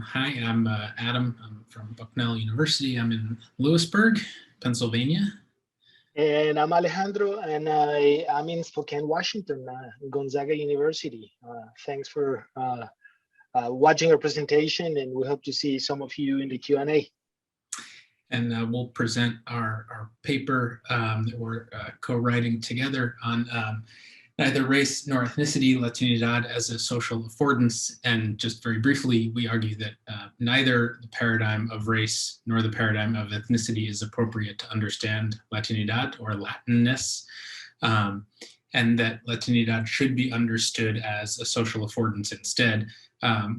Hi, I'm Adam. I'm from Bucknell University. I'm in Lewisburg, Pennsylvania. And I'm Alejandro, and I'm in Spokane, Washington, Gonzaga University. Thanks for watching our presentation, and we hope to see some of you in the Q&A. And we'll present our paper that we're co-writing together on neither race nor ethnicity, Latinidad as a social affordance. And just very briefly, we argue that neither the paradigm of race nor the paradigm of ethnicity is appropriate to understand Latinidad or Latinness, and that Latinidad should be understood as a social affordance instead,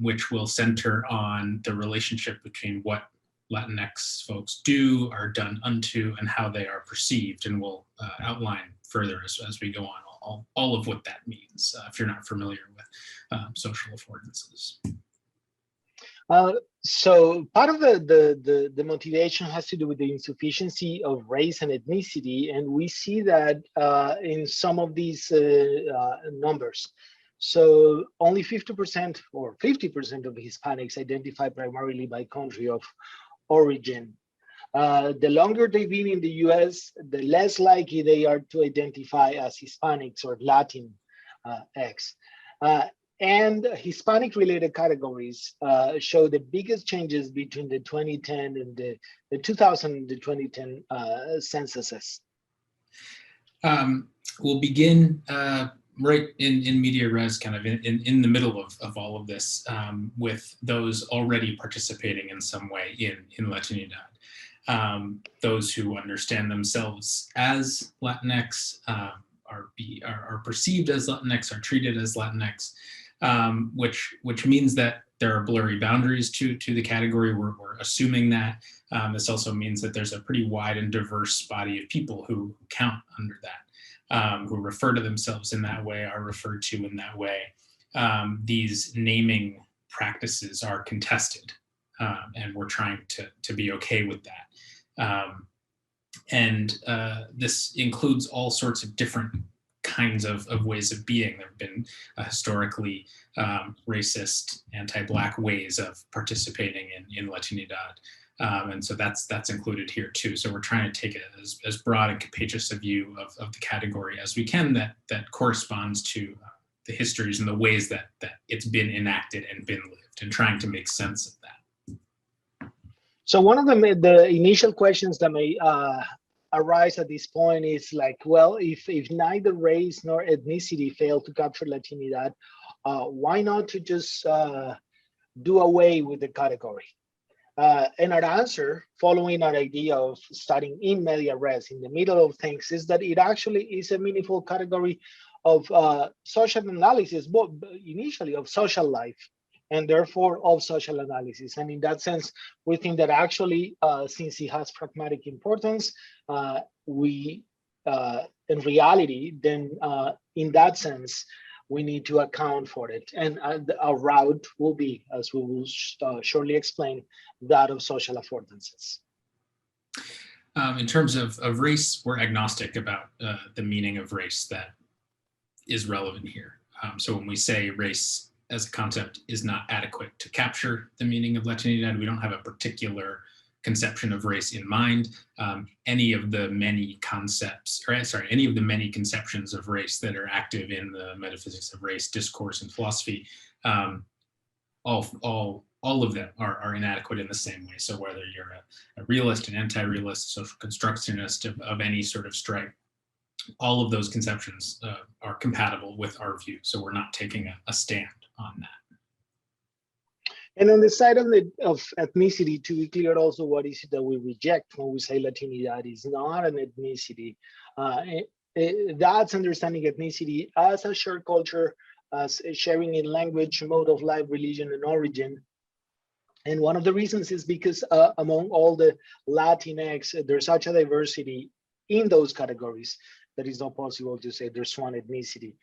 which will center on the relationship between what Latinx folks do, are done unto, and how they are perceived. And we'll outline further as we go on all of what that means, if you're not familiar with social affordances. So part of the motivation has to do with the insufficiency of race and ethnicity, and we see that in some of these numbers. So only 50% or 50% of Hispanics identify primarily by country of origin. The longer they've been in the US, the less likely they are to identify as Hispanics or Latin X. And Hispanic-related categories show the biggest changes between the 2010 and the 2000 and the 2010 censuses. We'll begin right in media res, kind of in the middle of all of this, with those already participating in some way in Latinidad. Those who understand themselves as Latinx, are perceived as Latinx, are treated as Latinx, which means that there are blurry boundaries to the category. We're assuming that. This also means that there's a pretty wide and diverse body of people who count under that, who refer to themselves in that way, are referred to in that way. These naming practices are contested, and we're trying to be okay with that. This includes all sorts of different kinds of ways of being. There have been historically racist, anti-Black ways of participating in Latinidad. And so that's included here too. So we're trying to take it as broad and capacious a view of the category as we can that corresponds to the histories and the ways that it's been enacted and been lived, and trying to make sense of that. So one of the initial questions that may arise at this point is like, well, if neither race nor ethnicity fail to capture Latinidad, why not to just do away with the category? And our answer, following our idea of studying in media res, in the middle of things, is that it actually is a meaningful category of social analysis, but initially of social life, and therefore of social analysis. And in that sense, we think that actually, since it has pragmatic importance, in reality, then in that sense, we need to account for it. And our route will be, as we will shortly explain, that of social affordances. In terms of race, we're agnostic about the meaning of race that is relevant here. So when we say race as a concept is not adequate to capture the meaning of Latinidad, we don't have a particular conception of race in mind. Any of the many conceptions of race that are active in the metaphysics of race, discourse, and philosophy, all of them are inadequate in the same way. So whether you're a realist, an anti-realist, social constructionist of any sort of stripe, all of those conceptions are compatible with our view. So we're not taking a stand on that. And on the side of ethnicity, to be clear also, what is it that we reject when we say Latinidad is not an ethnicity? That's understanding ethnicity as a shared culture, as sharing in language, mode of life, religion, and origin. And one of the reasons is because among all the Latinx, there's such a diversity in those categories that it's not possible to say there's one ethnicity.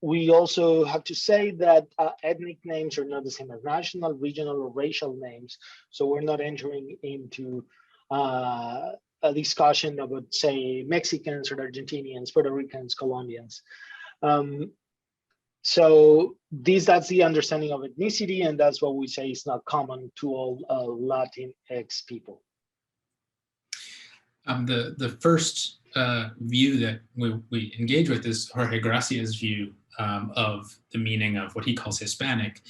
We also have to say that ethnic names are not the same as national, regional, or racial names. So we're not entering into a discussion about, say, Mexicans or Argentinians, Puerto Ricans, Colombians. So that's the understanding of ethnicity, and that's what we say is not common to all Latinx people. The first view that we engage with is Jorge Gracia's view of the meaning of what he calls Hispanic,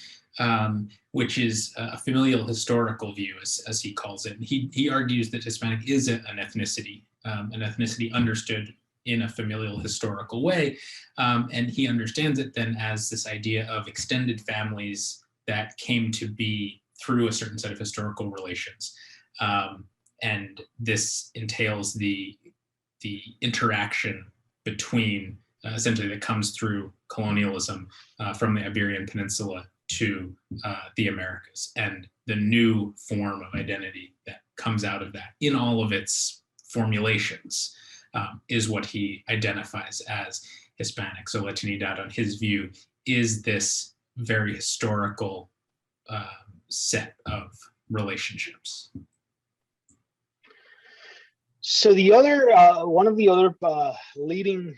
which is a familial historical view, as he calls it. And he argues that Hispanic is an ethnicity understood in a familial historical way. And he understands it then as this idea of extended families that came to be through a certain set of historical relations. And this entails the interaction between, essentially, that comes through colonialism from the Iberian Peninsula to the Americas, and the new form of identity that comes out of that in all of its formulations is what he identifies as Hispanic. So Latinidad, on his view, is this very historical set of relationships. So the other one of the other leading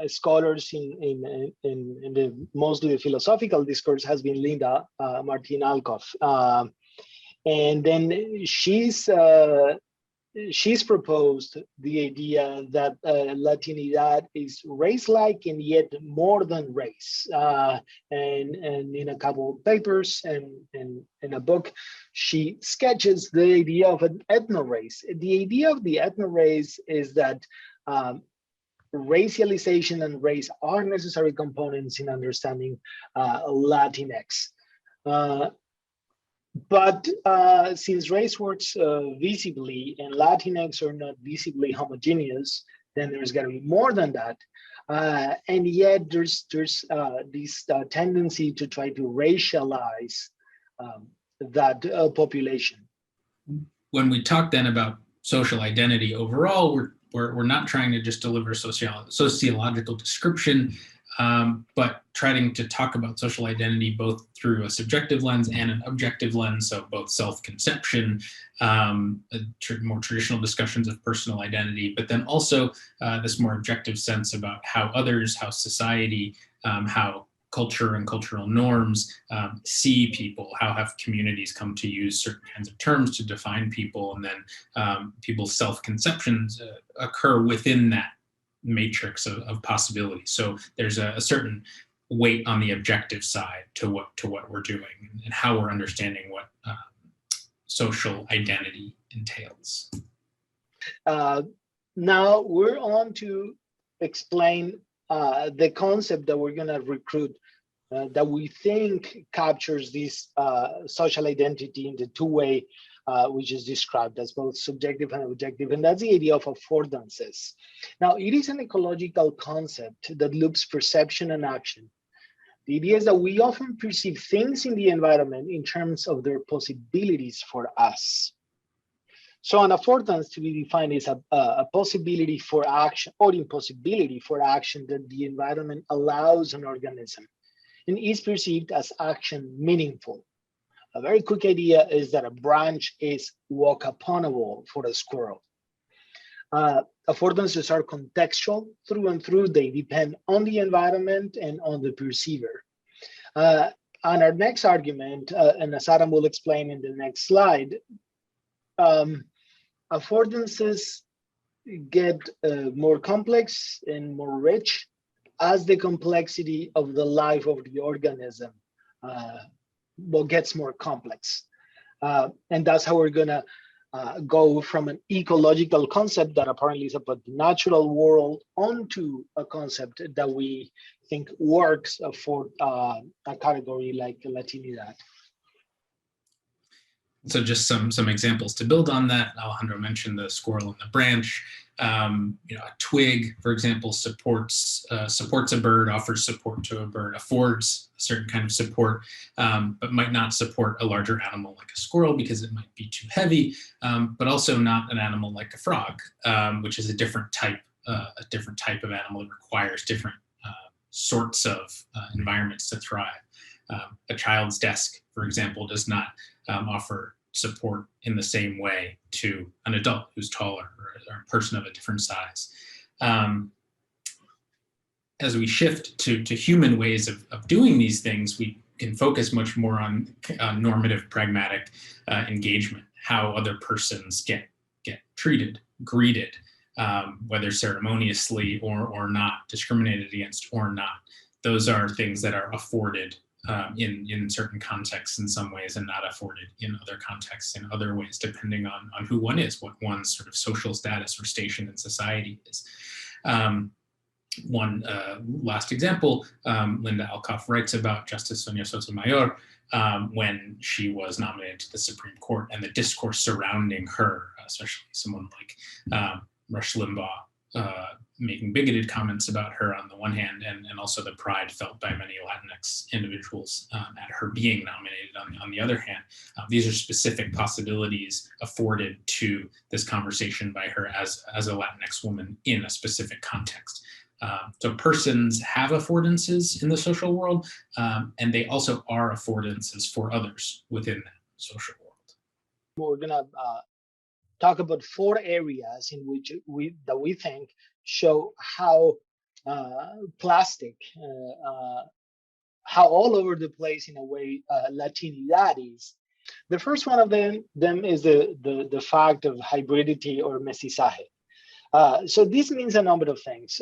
scholars in the mostly the philosophical discourse has been Linda Alcoff, and then she's proposed the idea that Latinidad is race-like and yet more than race. And in a couple of papers and in a book, she sketches the idea of an ethnorace. The idea of the ethnorace is that racialization and race are necessary components in understanding Latinx. But since race works visibly and Latinx are not visibly homogeneous, then there's got to be more than that. And yet there's this tendency to try to racialize that population. When we talk then about social identity overall, we're not trying to just deliver sociological description, but trying to talk about social identity both through a subjective lens and an objective lens, so both self-conception, more traditional discussions of personal identity, but then also this more objective sense about how others, how society, how culture and cultural norms see people, how have communities come to use certain kinds of terms to define people, and then people's self-conceptions occur within that matrix of possibilities. So there's a certain weight on the objective side to what we're doing and how we're understanding what social identity entails. Now we're on to explain the concept that we're going to recruit that we think captures this social identity in the two-way which is described as both subjective and objective, and that's the idea of affordances. Now, it is an ecological concept that loops perception and action. The idea is that we often perceive things in the environment in terms of their possibilities for us. So an affordance, to be defined, is a possibility for action or impossibility for action that the environment allows an organism and is perceived as action meaningful. A very quick idea is that a branch is walk-uponable for a squirrel. Affordances are contextual through and through. They depend on the environment and on the perceiver. On our next argument, and as Adam will explain in the next slide, affordances get more complex and more rich as the complexity of the life of the organism gets more complex. And that's how we're gonna go from an ecological concept that apparently is about the natural world onto a concept that we think works for a category like Latinidad. So just some examples to build on that. Alejandro mentioned the squirrel and the branch. A twig, for example, supports a bird, offers support to a bird, affords a certain kind of support, but might not support a larger animal like a squirrel because it might be too heavy, but also not an animal like a frog, which is a different type of animal that requires different sorts of environments to thrive. A child's desk, for example, does not offer support in the same way to an adult who's taller or a person of a different size. as we shift to human ways of doing these things, we can focus much more on normative, pragmatic engagement, how other persons get treated, greeted, whether ceremoniously or not, discriminated against or not. Those are things that are afforded in certain contexts in some ways and not afforded in other contexts in other ways, depending on who one is, what one's sort of social status or station in society is. One last example, Linda Alcoff writes about Justice Sonia Sotomayor when she was nominated to the Supreme Court and the discourse surrounding her, especially someone like Rush Limbaugh making bigoted comments about her on the one hand, and also the pride felt by many Latinx individuals at her being nominated on the other hand. These are specific possibilities afforded to this conversation by her as a Latinx woman in a specific context. So persons have affordances in the social world, and they also are affordances for others within that social world. We're gonna talk about 4 areas in which we think show how plastic, how all over the place in a way Latinidad is. The first one of them is the fact of hybridity or mestizaje. So this means a number of things.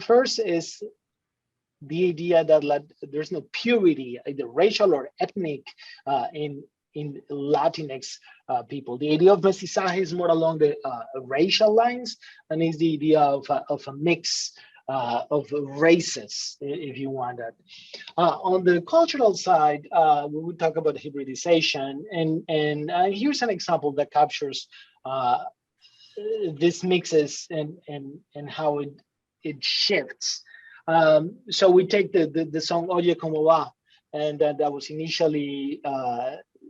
First is the idea that there's no purity, either racial or ethnic, in Latinx people. The idea of mestizaje is more along the racial lines, and is the idea of a mix of races, if you want that. On the cultural side, we would talk about hybridization, and here's an example that captures this mixes and how it shifts. So we take the song Oye Como Va, and that was initially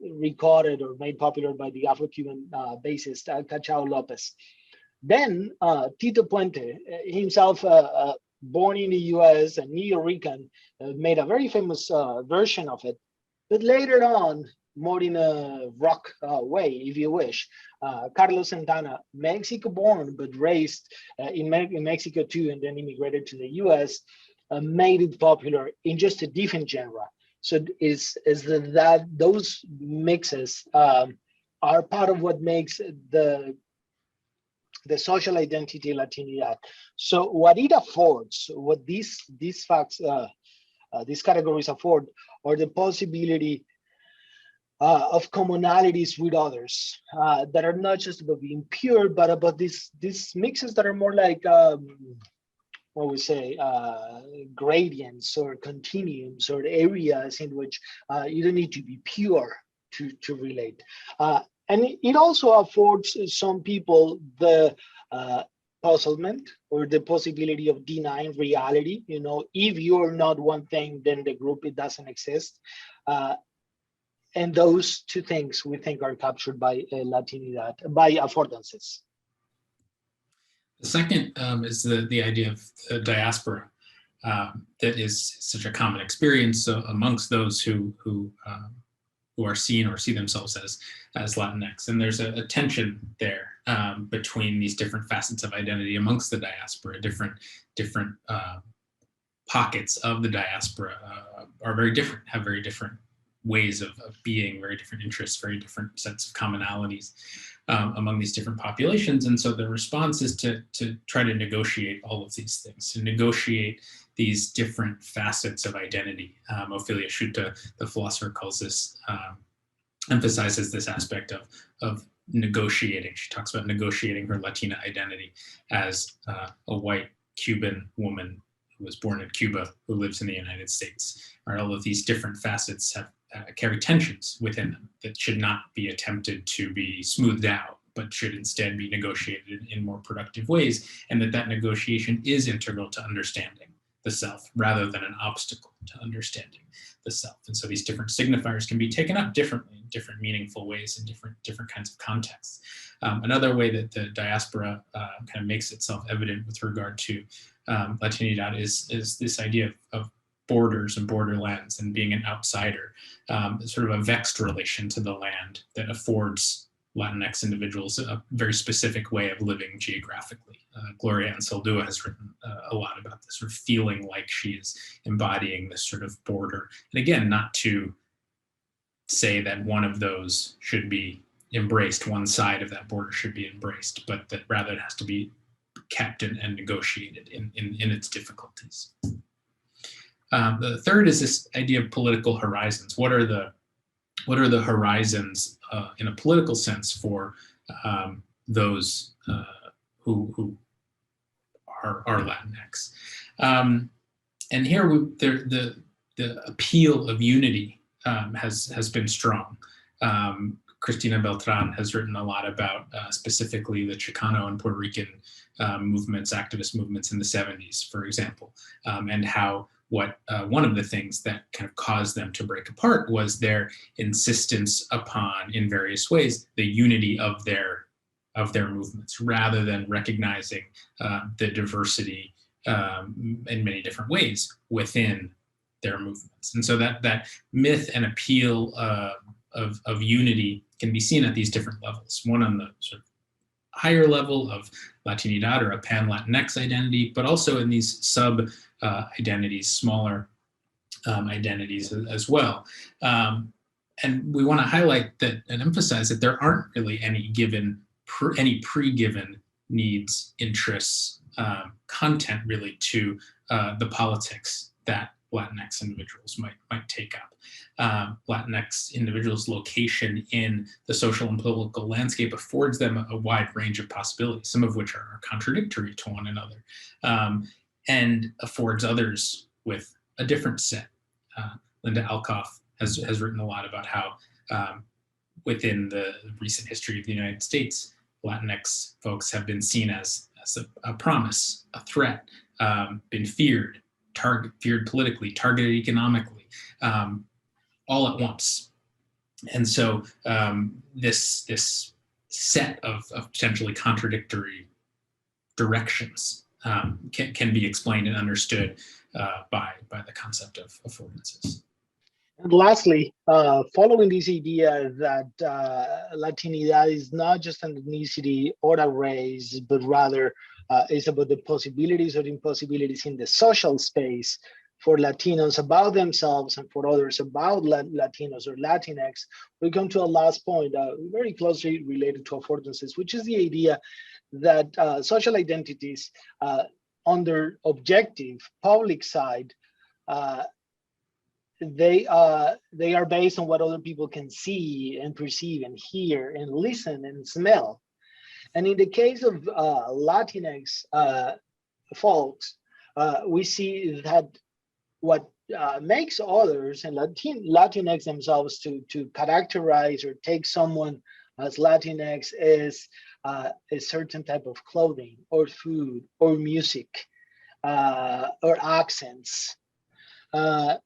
recorded or made popular by the Afro-Cuban bassist Cachao Lopez. Then Tito Puente, himself born in the US, a New Rican, made a very famous version of it. But later on, more in a rock way, if you wish, Carlos Santana, Mexico-born but raised in Mexico too, and then immigrated to the US, made it popular in just a different genre. So that those mixes are part of what makes the social identity Latinidad. So what it affords, what these facts, these categories afford, are the possibility of commonalities with others that are not just about being pure, but about these mixes that are more like what we say, gradients or continuums or areas in which you don't need to be pure to relate. And it also affords some people the puzzlement or the possibility of denying reality. You know, if you're not one thing, then the group, it doesn't exist. And those 2 things we think are captured by Latinidad, by affordances. The second is the idea of the diaspora that is such a common experience amongst those who are seen or see themselves as Latinx. And there's a tension there between these different facets of identity amongst the diaspora. Different pockets of the diaspora are very different, have very different ways of being, very different interests, very different sets of commonalities among these different populations. And so the response is to try to negotiate all of these things, to negotiate these different facets of identity. Ophelia Schutte, the philosopher, calls this, emphasizes this aspect of negotiating. She talks about negotiating her Latina identity as a white Cuban woman who was born in Cuba, who lives in the United States. Right, all of these different facets have carry tensions within them that should not be attempted to be smoothed out, but should instead be negotiated in more productive ways, and that negotiation is integral to understanding the self rather than an obstacle to understanding the self. And so these different signifiers can be taken up differently in different meaningful ways in different kinds of contexts. Another way that the diaspora kind of makes itself evident with regard to Latinidad is this idea of borders and borderlands and being an outsider, sort of a vexed relation to the land that affords Latinx individuals a very specific way of living geographically. Gloria Anzaldúa has written a lot about this, sort of feeling like she is embodying this sort of border. And again, not to say that one of those should be embraced, one side of that border should be embraced, but that rather it has to be kept and negotiated in its difficulties. The third is this idea of political horizons. What are the horizons in a political sense for those who are Latinx? And here the appeal of unity has been strong. Cristina Beltran has written a lot about specifically the Chicano and Puerto Rican movements, activist movements in the 70s, for example, and how one of the things that kind of caused them to break apart was their insistence upon, in various ways, the unity of their movements, rather than recognizing the diversity in many different ways within their movements. And so that myth and appeal of unity can be seen at these different levels. One on the sort of higher level of Latinidad or a pan-Latinx identity, but also in these sub-identities, smaller identities as well. And we want to highlight that and emphasize that there aren't really any pre-given needs, interests, content really to the politics that Latinx individuals might take up. Latinx individuals' location in the social and political landscape affords them a wide range of possibilities, some of which are contradictory to one another, and affords others with a different set. Linda Alcoff has written a lot about how within the recent history of the United States, Latinx folks have been seen as a promise, a threat, been feared politically, targeted economically, all at once. And so this set of potentially contradictory directions can be explained and understood by the concept of affordances. And lastly, following this idea that Latinidad is not just an ethnicity or a race, but rather is about the possibilities or impossibilities in the social space for Latinos about themselves and for others about Latinos or Latinx, we come to a last point, very closely related to affordances, which is the idea that social identities under objective public side, they are based on what other people can see and perceive and hear and listen and smell. And in the case of Latinx folks, we see that what makes others and Latinx themselves to characterize or take someone as Latinx is a certain type of clothing or food or music or accents. So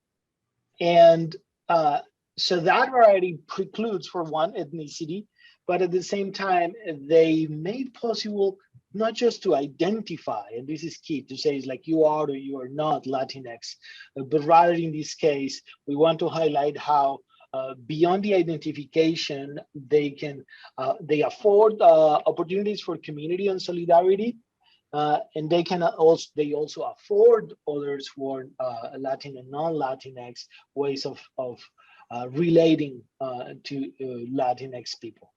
that variety precludes, for one, ethnicity, but at the same time, they made possible not just to identify, and this is key to say, it's like you are or you are not Latinx, but rather in this case, we want to highlight how beyond the identification, they afford opportunities for community and solidarity, and they also afford others who are Latin and non-Latinx ways of relating to Latinx people.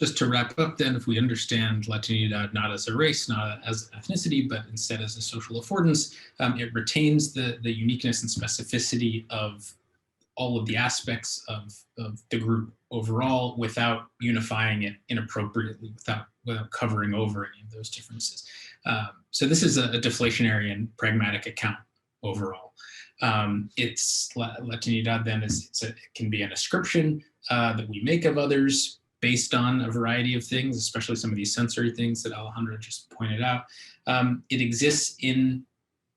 Just to wrap up then, if we understand Latinidad not as a race, not as an ethnicity, but instead as a social affordance, it retains the uniqueness and specificity of all of the aspects of the group overall without unifying it inappropriately, without covering over any of those differences. So this is a deflationary and pragmatic account overall. It's Latinidad then it can be an ascription that we make of others based on a variety of things, especially some of these sensory things that Alejandro just pointed out. It exists in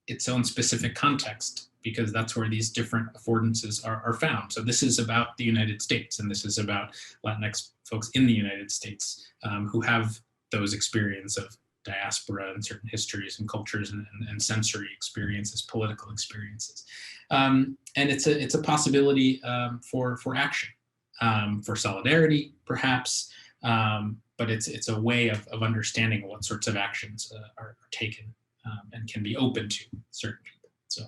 its own specific context because that's where these different affordances are found. So this is about the United States, and this is about Latinx folks in the United States who have those experiences of diaspora and certain histories and cultures and sensory experiences, political experiences. And it's a possibility for action, for solidarity, perhaps, but it's a way of understanding what sorts of actions are taken and can be open to certain people. So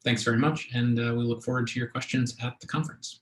thanks very much, and we look forward to your questions at the conference.